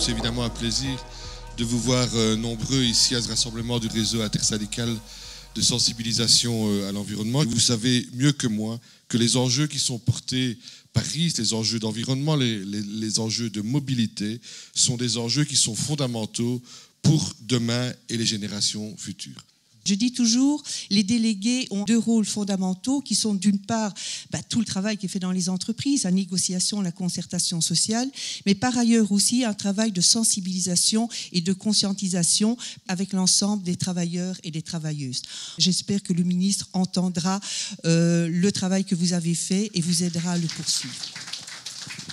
C'est évidemment un plaisir de vous voir nombreux ici à ce rassemblement du réseau intersyndical de sensibilisation à l'environnement. Vous savez mieux que moi que les enjeux qui sont portés par RIS, les enjeux d'environnement, les enjeux de mobilité, sont des enjeux qui sont fondamentaux pour demain et les générations futures. Je dis toujours, les délégués ont deux rôles fondamentaux qui sont d'une part tout le travail qui est fait dans les entreprises, la négociation, la concertation sociale, mais par ailleurs aussi un travail de sensibilisation et de conscientisation avec l'ensemble des travailleurs et des travailleuses. J'espère que le ministre entendra le travail que vous avez fait et vous aidera à le poursuivre.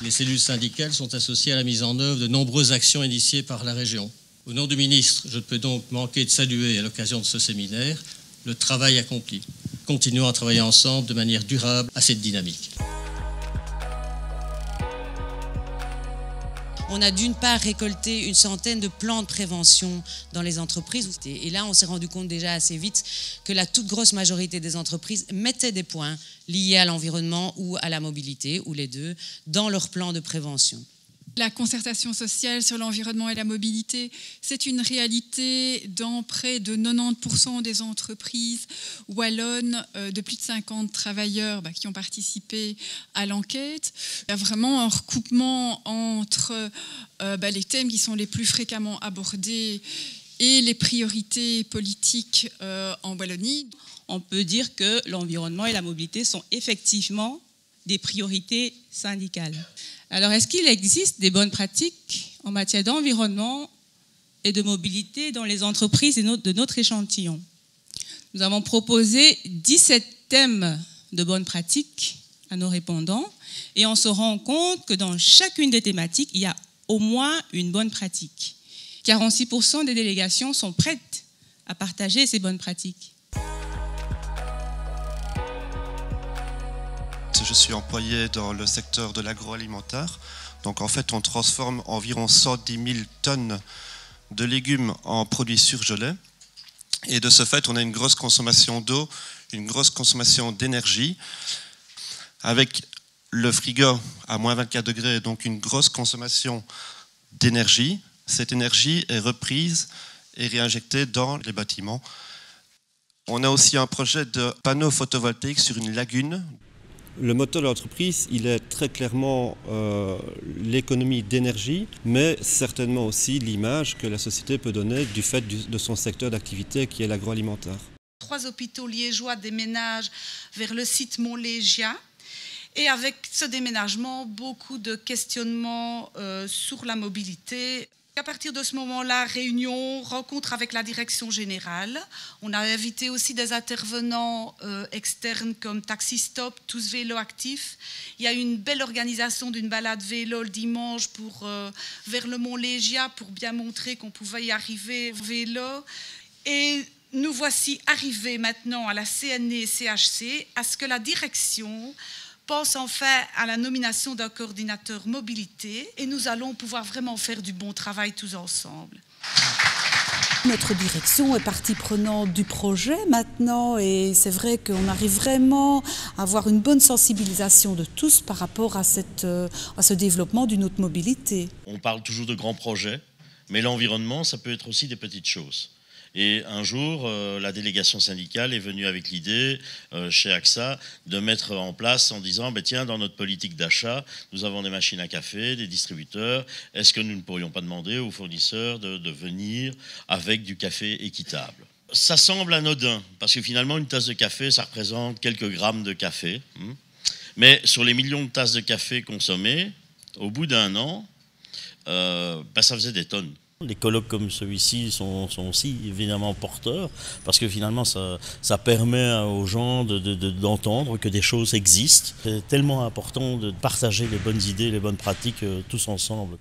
Les cellules syndicales sont associées à la mise en œuvre de nombreuses actions initiées par la région. Au nom du ministre, je ne peux donc manquer de saluer à l'occasion de ce séminaire le travail accompli. Continuons à travailler ensemble de manière durable à cette dynamique. On a d'une part récolté une centaine de plans de prévention dans les entreprises. Et là, on s'est rendu compte déjà assez vite que la toute grosse majorité des entreprises mettaient des points liés à l'environnement ou à la mobilité, ou les deux, dans leur plan de prévention. La concertation sociale sur l'environnement et la mobilité, c'est une réalité dans près de 90% des entreprises wallonnes de plus de 50 travailleurs qui ont participé à l'enquête. Il y a vraiment un recoupement entre les thèmes qui sont les plus fréquemment abordés et les priorités politiques en Wallonie. On peut dire que l'environnement et la mobilité sont effectivement des priorités syndicales. Alors, est-ce qu'il existe des bonnes pratiques en matière d'environnement et de mobilité dans les entreprises de notre échantillon? Nous avons proposé 17 thèmes de bonnes pratiques à nos répondants et on se rend compte que dans chacune des thématiques, il y a au moins une bonne pratique. 46% des délégations sont prêtes à partager ces bonnes pratiques. Je suis employé dans le secteur de l'agroalimentaire. Donc en fait, on transforme environ 110 000 tonnes de légumes en produits surgelés. Et de ce fait, on a une grosse consommation d'eau, une grosse consommation d'énergie. Avec le frigo à moins 24 degrés, donc une grosse consommation d'énergie. Cette énergie est reprise et réinjectée dans les bâtiments. On a aussi un projet de panneaux photovoltaïques sur une lagune. Le moteur de l'entreprise, il est très clairement l'économie d'énergie, mais certainement aussi l'image que la société peut donner du fait de son secteur d'activité qui est l'agroalimentaire. 3 hôpitaux liégeois déménagent vers le site Montlégien. Et avec ce déménagement, beaucoup de questionnements sur la mobilité. À partir de ce moment-là, réunion, rencontre avec la direction générale. On a invité aussi des intervenants externes comme Taxi Stop, Tous Vélo Actifs. Il y a eu une belle organisation d'une balade vélo le dimanche vers le Montlégien pour bien montrer qu'on pouvait y arriver vélo. Et nous voici arrivés maintenant à la CNE-CHC à ce que la direction pense enfin à la nomination d'un coordinateur mobilité et nous allons pouvoir vraiment faire du bon travail tous ensemble. Notre direction est partie prenante du projet maintenant et c'est vrai qu'on arrive vraiment à avoir une bonne sensibilisation de tous par rapport à ce développement d'une autre mobilité. On parle toujours de grands projets, mais l'environnement, ça peut être aussi des petites choses. Et un jour, la délégation syndicale est venue avec l'idée, chez AXA, de mettre en place en disant tiens, dans notre politique d'achat, nous avons des machines à café, des distributeurs, est-ce que nous ne pourrions pas demander aux fournisseurs de venir avec du café équitable? Ça semble anodin, parce que finalement, une tasse de café, ça représente quelques grammes de café. Mais sur les millions de tasses de café consommées, au bout d'un an, ça faisait des tonnes. Les colloques comme celui-ci sont aussi évidemment porteurs parce que finalement ça permet aux gens d'entendre que des choses existent. C'est tellement important de partager les bonnes idées, les bonnes pratiques tous ensemble.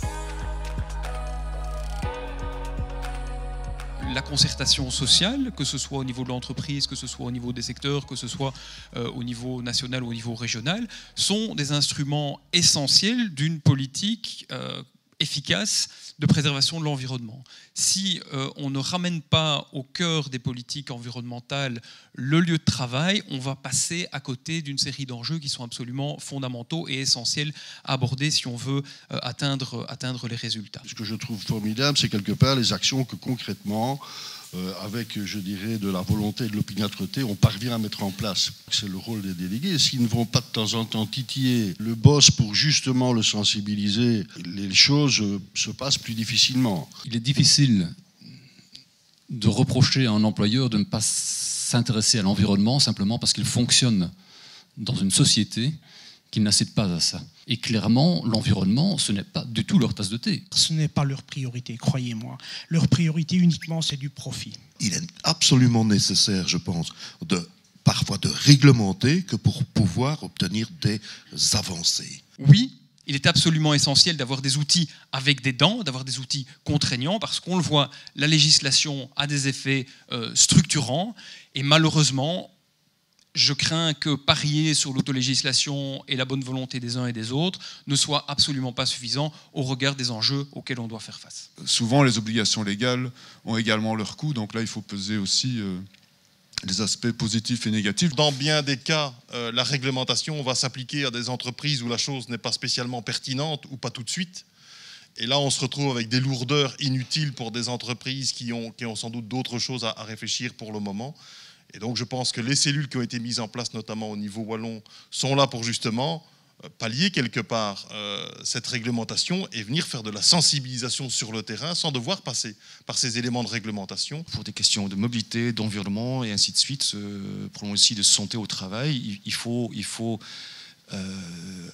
La concertation sociale, que ce soit au niveau de l'entreprise, que ce soit au niveau des secteurs, que ce soit au niveau national ou au niveau régional, sont des instruments essentiels d'une politique efficace de préservation de l'environnement. Si on ne ramène pas au cœur des politiques environnementales le lieu de travail, on va passer à côté d'une série d'enjeux qui sont absolument fondamentaux et essentiels à aborder si on veut atteindre les résultats. Ce que je trouve formidable, c'est quelque part les actions que concrètement, avec, je dirais, de la volonté et de l'opiniâtreté, on parvient à mettre en place. C'est le rôle des délégués. S'ils ne vont pas de temps en temps titiller le boss pour justement le sensibiliser, les choses se passent plus difficilement. Il est difficile de reprocher à un employeur de ne pas s'intéresser à l'environnement simplement parce qu'il fonctionne dans une société qui n'incite pas à ça. Et clairement, l'environnement, ce n'est pas du tout leur tasse de thé. Ce n'est pas leur priorité, croyez-moi. Leur priorité uniquement, c'est du profit. Il est absolument nécessaire, je pense, parfois de réglementer que pour pouvoir obtenir des avancées. Oui, il est absolument essentiel d'avoir des outils avec des dents, d'avoir des outils contraignants, parce qu'on le voit, la législation a des effets structurants, et malheureusement, je crains que parier sur l'autolégislation et la bonne volonté des uns et des autres ne soit absolument pas suffisant au regard des enjeux auxquels on doit faire face. Souvent, les obligations légales ont également leur coût, donc là, il faut peser aussi les aspects positifs et négatifs. Dans bien des cas, la réglementation va s'appliquer à des entreprises où la chose n'est pas spécialement pertinente ou pas tout de suite. Et là, on se retrouve avec des lourdeurs inutiles pour des entreprises qui ont sans doute d'autres choses à réfléchir pour le moment. Et donc je pense que les cellules qui ont été mises en place, notamment au niveau wallon, sont là pour justement pallier quelque part cette réglementation et venir faire de la sensibilisation sur le terrain sans devoir passer par ces éléments de réglementation. Pour des questions de mobilité, d'environnement et ainsi de suite, pour aussi de santé au travail, il faut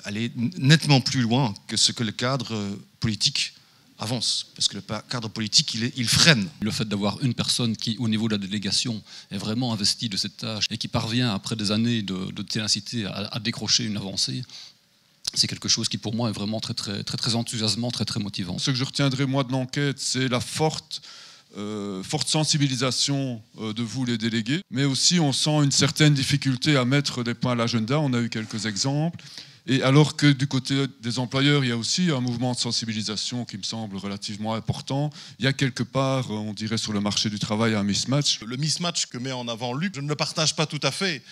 aller nettement plus loin que ce que le cadre politique avance, parce que le cadre politique, il freine. Le fait d'avoir une personne qui, au niveau de la délégation, est vraiment investie de cette tâche et qui parvient, après des années de ténacité, à décrocher une avancée, c'est quelque chose qui, pour moi, est vraiment très, très, très, très enthousiasmant, très, très motivant. Ce que je retiendrai, moi, de l'enquête, c'est la forte sensibilisation de vous, les délégués, mais aussi, on sent une certaine difficulté à mettre des points à l'agenda. On a eu quelques exemples. Et alors que du côté des employeurs, il y a aussi un mouvement de sensibilisation qui me semble relativement important. Il y a quelque part, on dirait sur le marché du travail, un mismatch. Le mismatch que met en avant Luc, je ne le partage pas tout à fait.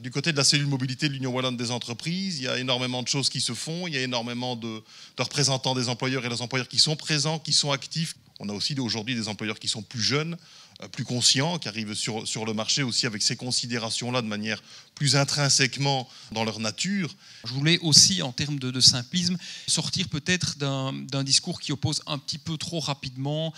Du côté de la cellule mobilité de l'Union wallonne des entreprises, il y a énormément de choses qui se font, il y a énormément de représentants des employeurs et des employeurs qui sont présents, qui sont actifs. On a aussi aujourd'hui des employeurs qui sont plus jeunes, plus conscients, qui arrivent sur le marché aussi avec ces considérations-là de manière plus intrinsèquement dans leur nature. Je voulais aussi, en termes de simplisme, sortir peut-être d'un discours qui oppose un petit peu trop rapidement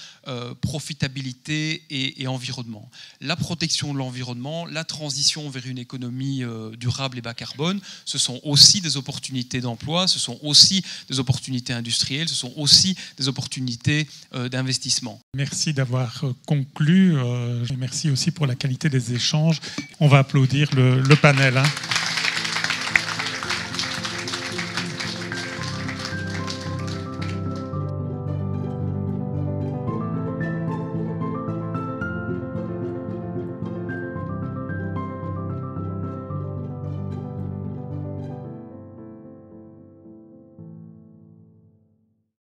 profitabilité et environnement. La protection de l'environnement, la transition vers une économie durable et bas carbone, ce sont aussi des opportunités d'emploi, ce sont aussi des opportunités industrielles, ce sont aussi des opportunités d'investissement. Merci d'avoir conclu. Merci aussi pour la qualité des échanges. On va applaudir le panel.